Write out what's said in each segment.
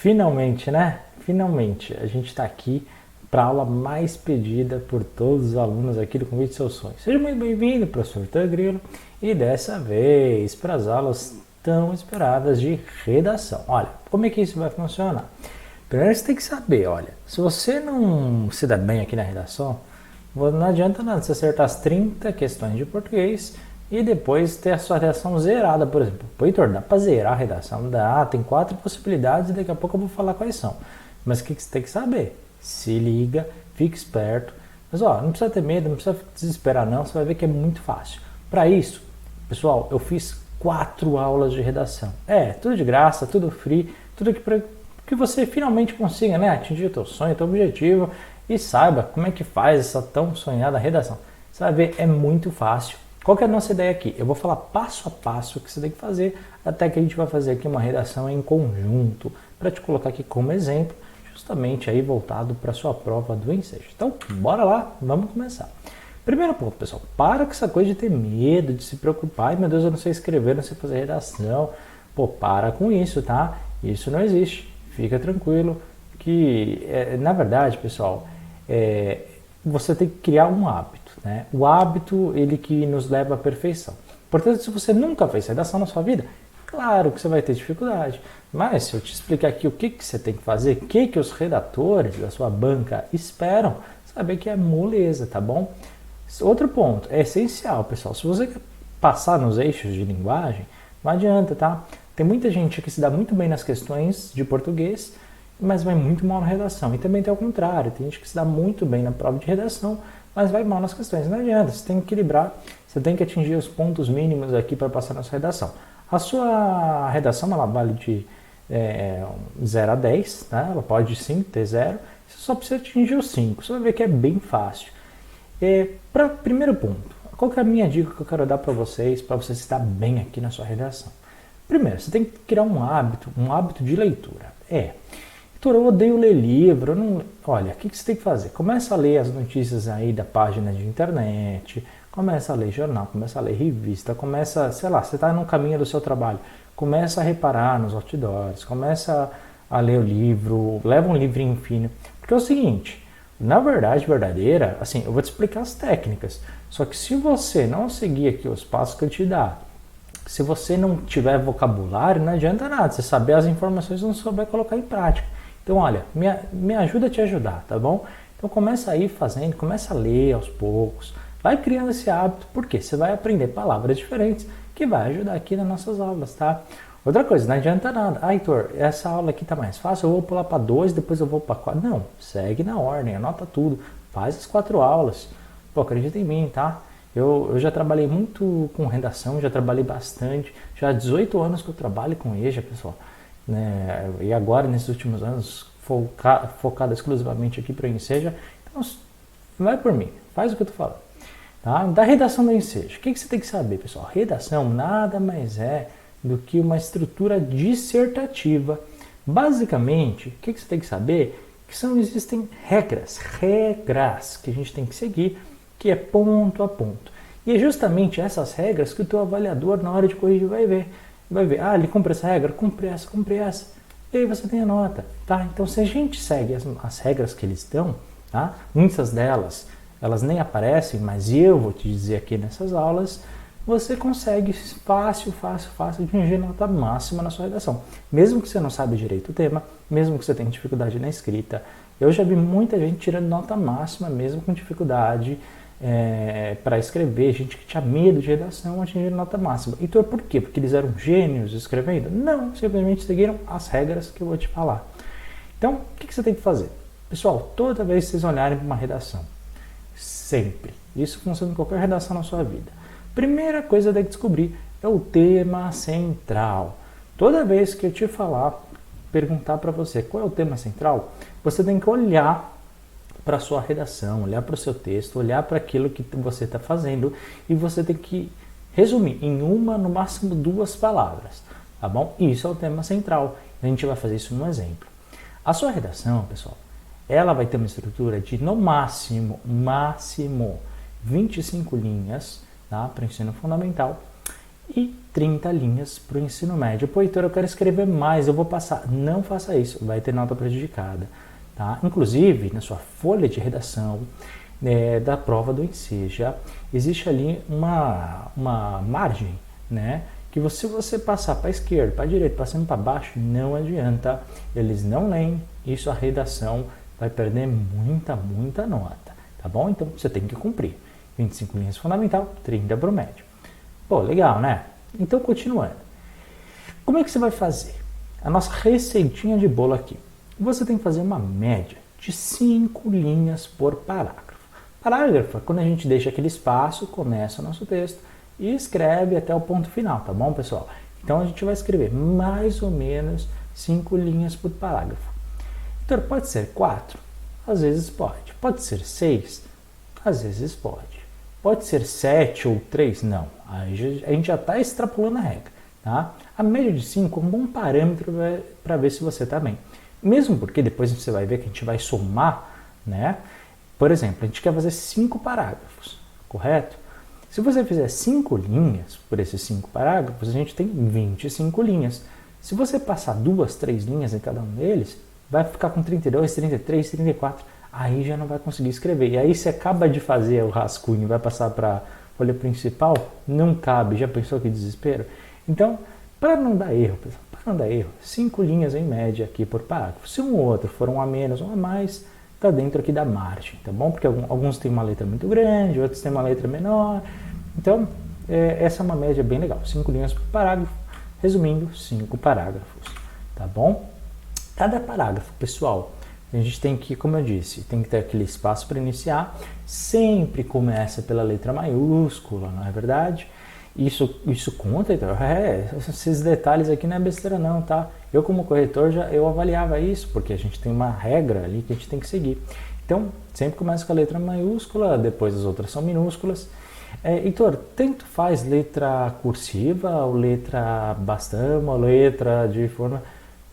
Finalmente, né? Finalmente, a gente está aqui para a aula mais pedida por todos os alunos aqui do Convite Seus Sonhos. Seja muito bem-vindo, professor Tangrilo, e dessa vez para as aulas tão esperadas de redação. Olha, como é que isso vai funcionar? Primeiro você tem que saber, olha, se você não se dá bem aqui na redação, não adianta nada você acertar as 30 questões de português e depois ter a sua redação zerada, por exemplo. Pô, Heitor, dá para zerar a redação? Dá, tem 4 possibilidades e daqui a pouco eu vou falar quais são. Mas o que você tem que saber? Se liga, fique esperto. Mas ó, não precisa ter medo, não precisa desesperar não, você vai ver que é muito fácil. Para isso, pessoal, eu fiz 4 aulas de redação. Tudo de graça, tudo free, tudo aqui para que você finalmente consiga, né, atingir o teu sonho, o teu objetivo e saiba como é que faz essa tão sonhada redação. Você vai ver, é muito fácil. Qual que é a nossa ideia aqui? Eu vou falar passo a passo o que você tem que fazer, até que a gente vai fazer aqui uma redação em conjunto, para te colocar aqui como exemplo, justamente aí voltado para a sua prova do Ensejo. Então, bora lá, vamos começar. Primeiro ponto, pessoal, para com essa coisa de ter medo, de se preocupar, ai meu Deus, eu não sei escrever, não sei fazer redação. Pô, para com isso, tá? Isso não existe. Fica tranquilo que, na verdade, pessoal, você tem que criar um hábito, né? O hábito, ele que nos leva à perfeição. Portanto, se você nunca fez redação na sua vida, claro que você vai ter dificuldade. Mas se eu te explicar aqui o que você tem que fazer, o que os redatores da sua banca esperam, saber que é moleza, tá bom? Outro ponto, é essencial, pessoal. Se você quer passar nos eixos de linguagem, não adianta, tá? Tem muita gente que se dá muito bem nas questões de português, mas vai muito mal na redação. E também tem ao contrário, tem gente que se dá muito bem na prova de redação, mas vai mal nas questões. Não adianta, você tem que equilibrar, você tem que atingir os pontos mínimos aqui para passar na sua redação. A sua redação, ela vale de 0 a 10, né? Ela pode sim ter 0, você só precisa atingir os 5, você vai ver que é bem fácil. Primeiro ponto, qual que é a minha dica que eu quero dar para vocês se dar bem aqui na sua redação? Primeiro, você tem que criar um hábito de leitura. Heitor, eu odeio ler livro. Olha, o que você tem que fazer? Começa a ler as notícias aí da página de internet, começa a ler jornal, começa a ler revista, começa, sei lá, você está no caminho do seu trabalho, começa a reparar nos outdoors, começa a ler o livro, leva um livrinho fino. Porque é o seguinte, na verdade verdadeira, assim, eu vou te explicar as técnicas, só que se você não seguir aqui os passos que eu te dar, se você não tiver vocabulário, não adianta nada. Você saber as informações e não souber colocar em prática. Então, olha, me ajuda a te ajudar, tá bom? Então, começa aí fazendo, começa a ler aos poucos. Vai criando esse hábito, porque você vai aprender palavras diferentes que vai ajudar aqui nas nossas aulas, tá? Outra coisa, não adianta nada. Heitor, essa aula aqui tá mais fácil, eu vou pular para 2, depois eu vou para 4. Não, segue na ordem, anota tudo. Faz as 4 aulas. Pô, acredita em mim, tá? Eu já trabalhei muito com redação, já trabalhei bastante, já há 18 anos que eu trabalho com EJA, pessoal, né? E agora, nesses últimos anos, focado exclusivamente aqui para o Enseja. Então, vai por mim, faz o que eu estou falando. Tá? Da redação do Enseja, o que você tem que saber, pessoal? Redação nada mais é do que uma estrutura dissertativa. Basicamente, o que você tem que saber? Que existem regras que a gente tem que seguir, que é ponto a ponto. E é justamente essas regras que o teu avaliador, na hora de corrigir, vai ver. Vai ver, ele cumpre essa regra, cumpre essa. E aí você tem a nota, tá? Então, se a gente segue as regras que eles dão, tá? Muitas delas, elas nem aparecem, mas eu vou te dizer aqui nessas aulas, você consegue fácil atingir nota máxima na sua redação. Mesmo que você não saiba direito o tema, mesmo que você tenha dificuldade na escrita. Eu já vi muita gente tirando nota máxima, mesmo com dificuldade para escrever, gente que tinha medo de redação, atingindo nota máxima. Então, por quê? Porque eles eram gênios escrevendo? Não, simplesmente seguiram as regras que eu vou te falar. Então, o que você tem que fazer? Pessoal, toda vez que vocês olharem para uma redação, sempre, isso funciona em qualquer redação na sua vida, primeira coisa que tem que descobrir é o tema central. Toda vez que eu te perguntar para você qual é o tema central, você tem que olhar para a sua redação, olhar para o seu texto, olhar para aquilo que você está fazendo e você tem que resumir em uma, no máximo 2 palavras, tá bom? Isso é o tema central. A gente vai fazer isso num exemplo. A sua redação, pessoal, ela vai ter uma estrutura de no máximo 25 linhas, tá? Para o ensino fundamental. e 30 linhas para o ensino médio. Pô, Heitor, eu quero escrever mais, eu vou passar. Não faça isso, vai ter nota prejudicada. Tá? Inclusive, na sua folha de redação da prova do Enseja, existe ali uma margem, né? Que se você passar para a esquerda, para a direita, para cima, para baixo, não adianta. Eles não leem, isso a redação vai perder muita nota, tá bom? Então, você tem que cumprir. 25 linhas fundamental, 30 para o médio. Pô, legal, né? Então, continuando. Como é que você vai fazer? A nossa receitinha de bolo aqui. Você tem que fazer uma média de 5 linhas por parágrafo. Parágrafo é quando a gente deixa aquele espaço, começa o nosso texto e escreve até o ponto final, tá bom, pessoal? Então, a gente vai escrever mais ou menos 5 linhas por parágrafo. Então, pode ser 4? Às vezes pode. Pode ser 6? Às vezes pode. Pode ser 7 ou 3? Não. Aí a gente já está extrapolando a regra. Tá? A média de 5 é um bom parâmetro para ver se você está bem. Mesmo porque depois você vai ver que a gente vai somar, né? Por exemplo, a gente quer fazer 5 parágrafos, correto? Se você fizer 5 linhas por esses 5 parágrafos, a gente tem 25 linhas. Se você passar 2, 3 linhas em cada um deles, vai ficar com 32, 33, 34. Aí já não vai conseguir escrever. E aí você acaba de fazer o rascunho e vai passar para a folha principal, não cabe. Já pensou que desespero? Então, para não dar erro, pessoal, para não dar erro, 5 linhas em média aqui por parágrafo. Se um ou outro for um a menos, um a mais, está dentro aqui da margem, tá bom? Porque alguns têm uma letra muito grande, outros têm uma letra menor. Então, essa é uma média bem legal. 5 linhas por parágrafo. Resumindo, 5 parágrafos, tá bom? Cada parágrafo, pessoal, a gente tem que, como eu disse, tem que ter aquele espaço para iniciar. Sempre começa pela letra maiúscula, não é verdade? Isso conta, então. Esses detalhes aqui não é besteira não, tá? Eu como corretor eu avaliava isso, porque a gente tem uma regra ali que a gente tem que seguir. Então, sempre começa com a letra maiúscula, depois as outras são minúsculas. Heitor, tanto faz letra cursiva, ou letra bastão, ou letra de forma...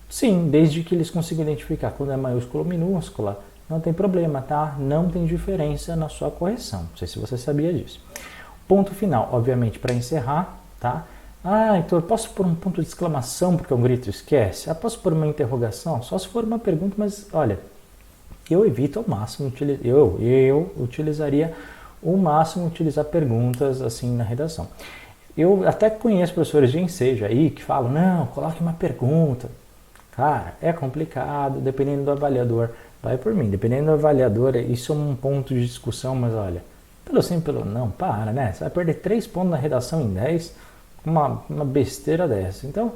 Sim, desde que eles consigam identificar quando é maiúscula ou minúscula, não tem problema, tá? Não tem diferença na sua correção. Não sei se você sabia disso. Ponto final, obviamente, para encerrar, tá? Ah, Heitor, posso pôr um ponto de exclamação porque um grito esquece? Ah, posso pôr uma interrogação? Só se for uma pergunta, mas olha, eu evito ao máximo, eu utilizaria o máximo utilizar perguntas assim na redação. Eu até conheço professores de Enseja aí que falam, não, coloque uma pergunta. Cara, é complicado, dependendo do avaliador. Vai por mim, dependendo do avaliador, isso é um ponto de discussão, mas olha, pelo sim, pelo não, para, né? Você vai perder 3 pontos na redação em 10, uma besteira dessa. Então,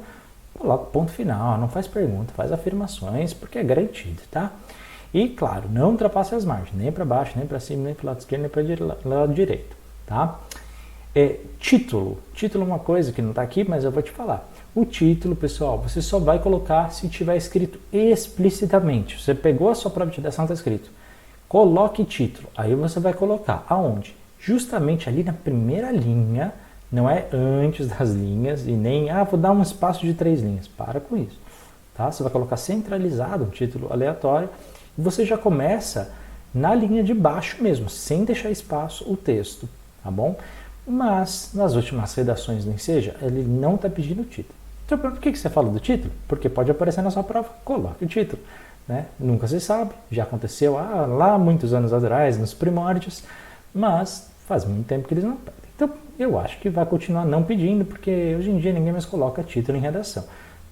coloca o ponto final, não faz pergunta, faz afirmações, porque é garantido, tá? E, claro, não ultrapasse as margens, nem para baixo, nem para cima, nem para o lado esquerdo, nem para o lado direito, tá? Título é uma coisa que não está aqui, mas eu vou te falar. O título, pessoal, você só vai colocar se tiver escrito explicitamente. Você pegou a sua prova de redação, está escrito. Coloque título. Aí você vai colocar aonde? Justamente ali na primeira linha, não é antes das linhas e nem, vou dar um espaço de 3 linhas. Para com isso. Tá? Você vai colocar centralizado um título aleatório e você já começa na linha de baixo mesmo, sem deixar espaço o texto, tá bom? Mas nas últimas redações do Enseja, ele não está pedindo o título. Então, por que você fala do título? Porque pode aparecer na sua prova, coloque o título. Né? Nunca se sabe, já aconteceu lá muitos anos atrás, nos primórdios, mas faz muito tempo que eles não pedem. Então, eu acho que vai continuar não pedindo, porque hoje em dia ninguém mais coloca título em redação.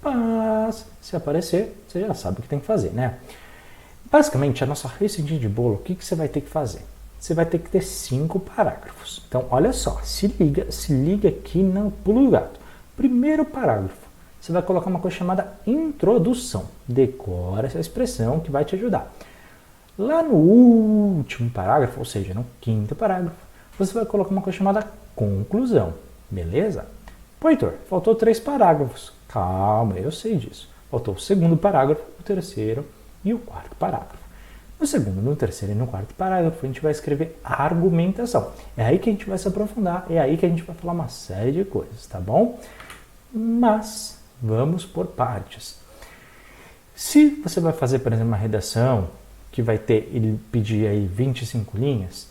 Mas, se aparecer, você já sabe o que tem que fazer, né? Basicamente, a nossa receitinha de bolo, o que você vai ter que fazer? Você vai ter que ter 5 parágrafos. Então, olha só, se liga aqui no pulo do gato. Primeiro parágrafo, você vai colocar uma coisa chamada introdução. Decora essa expressão que vai te ajudar. Lá no último parágrafo, ou seja, no 5º parágrafo, você vai colocar uma coisa chamada conclusão. Beleza? Pô, Heitor, faltou 3 parágrafos. Calma, eu sei disso. Faltou o 2º parágrafo, o 3º e o 4º parágrafo. No 2º, no 3º e no 4º parágrafo, a gente vai escrever argumentação. É aí que a gente vai se aprofundar, é aí que a gente vai falar uma série de coisas, tá bom? Mas vamos por partes. Se você vai fazer, por exemplo, uma redação que vai ter, ele pedir aí 25 linhas,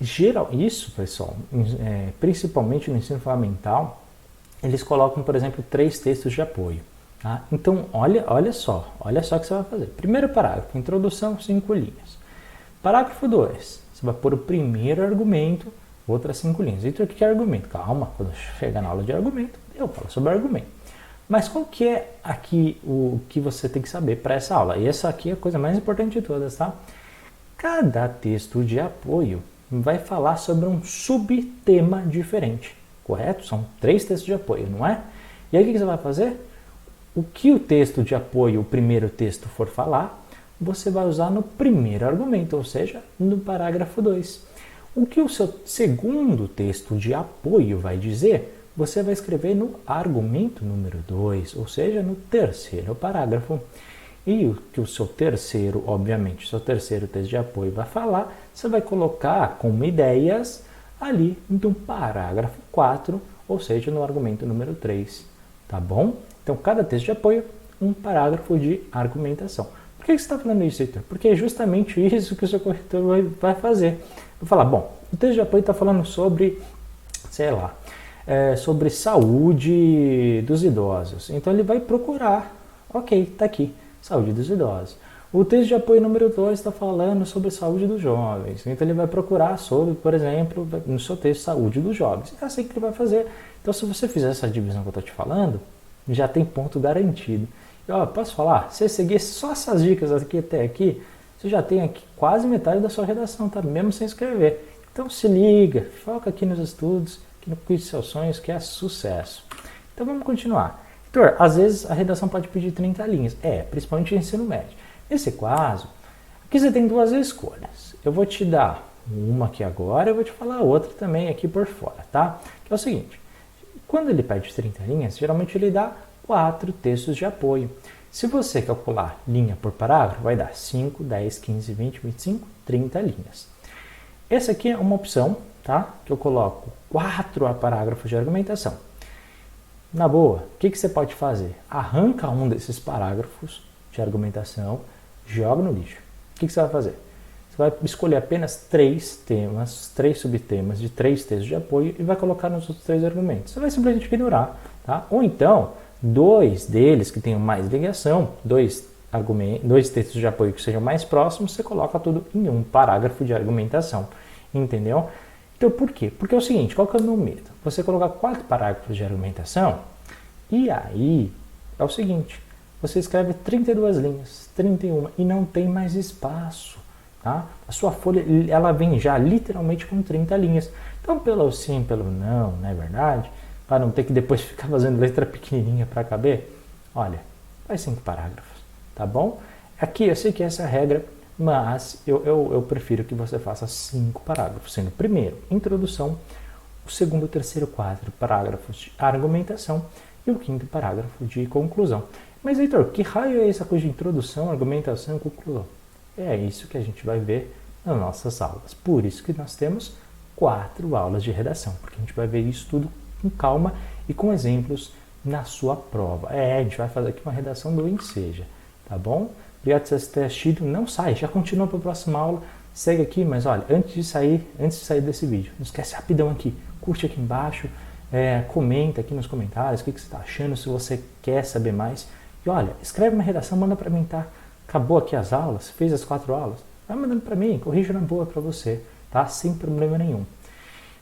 isso, pessoal, principalmente no ensino fundamental, eles colocam, por exemplo, 3 textos de apoio. Tá? Então, olha só o que você vai fazer. Primeiro parágrafo, introdução, 5 linhas. Parágrafo 2, você vai pôr o primeiro argumento, outras 5 linhas. Então, o que é argumento? Calma, quando chegar na aula de argumento, eu falo sobre argumento. Mas qual que é aqui o que você tem que saber para essa aula? E essa aqui é a coisa mais importante de todas, tá? Cada texto de apoio vai falar sobre um subtema diferente, correto? São 3 textos de apoio, não é? E aí o que você vai fazer? O que o texto de apoio, o primeiro texto for falar, você vai usar no primeiro argumento, ou seja, no parágrafo 2. O que o seu segundo texto de apoio vai dizer, você vai escrever no argumento número 2, ou seja, no terceiro parágrafo. E o que o seu terceiro, obviamente, o seu terceiro texto de apoio vai falar, você vai colocar como ideias ali no parágrafo 4, ou seja, no argumento número 3, tá bom? Então, cada texto de apoio, um parágrafo de argumentação. Por que você está falando isso, Heitor? Porque é justamente isso que o seu corretor vai fazer. Vai falar, bom, o texto de apoio está falando sobre, sei lá, sobre saúde dos idosos. Então ele vai procurar, ok, está aqui, saúde dos idosos. O texto de apoio número 2 está falando sobre saúde dos jovens. Então ele vai procurar sobre, por exemplo, no seu texto, saúde dos jovens. É assim que ele vai fazer. Então se você fizer essa divisão que eu estou te falando, já tem ponto garantido. E, ó, posso falar? Se você seguir só essas dicas aqui até aqui, você já tem aqui quase metade da sua redação, tá? Mesmo sem escrever. Então se liga, foca aqui nos estudos, no quiz de seus sonhos, que é sucesso. Então vamos continuar. Heitor, às vezes a redação pode pedir 30 linhas. Principalmente no ensino médio. Nesse caso, aqui você tem 2 escolhas. Eu vou te dar uma aqui agora, eu vou te falar a outra também aqui por fora, tá? Que é o seguinte, quando ele pede 30 linhas, geralmente ele dá 4 textos de apoio. Se você calcular linha por parágrafo, vai dar 5, 10, 15, 20, 25, 30 linhas. Essa aqui é uma opção, tá? Que eu coloco 4 parágrafos de argumentação. Na boa, o que você pode fazer? Arranca um desses parágrafos de argumentação, joga no lixo. O que você vai fazer? Você vai escolher apenas 3 temas, 3 subtemas de 3 textos de apoio e vai colocar nos outros 3 argumentos. Você vai simplesmente ignorar, tá? Ou então, 2 deles que tenham mais ligação, 2 textos de apoio que sejam mais próximos, você coloca tudo em um parágrafo de argumentação. Entendeu? Então, por quê? Porque é o seguinte, qual que é o meu medo? Você colocar 4 parágrafos de argumentação e aí é o seguinte, você escreve 32 linhas, 31 e não tem mais espaço, tá? A sua folha, ela vem já literalmente com 30 linhas. Então, pelo sim, pelo não é verdade? Para não ter que depois ficar fazendo letra pequenininha para caber, olha, faz 5 parágrafos, tá bom? Aqui eu sei que essa é a regra, mas eu prefiro que você faça 5 parágrafos, sendo o primeiro, introdução, o segundo, o terceiro, 4 parágrafos de argumentação e o 5º parágrafo de conclusão. Mas, Heitor, que raio é essa coisa de introdução, argumentação e conclusão? É isso que a gente vai ver nas nossas aulas. Por isso que nós temos 4 aulas de redação, porque a gente vai ver isso tudo com calma e com exemplos na sua prova. A gente vai fazer aqui uma redação do Enseja, tá bom? Obrigado por você ter assistido. Não sai, já continua para a próxima aula. Segue aqui, mas olha, antes de sair desse vídeo, não esquece rapidão aqui, curte aqui embaixo, comenta aqui nos comentários o que você está achando, se você quer saber mais. E olha, escreve uma redação, manda para mim, tá? Acabou aqui as aulas, fez as 4 aulas, vai mandando para mim, corrija na boa para você, tá? Sem problema nenhum.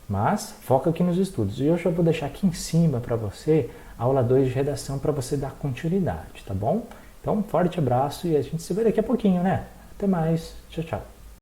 Mas foca aqui nos estudos. E eu já vou deixar aqui em cima para você a aula 2 de redação para você dar continuidade, tá bom? Então, um forte abraço e a gente se vê daqui a pouquinho, né? Até mais. Tchau, tchau.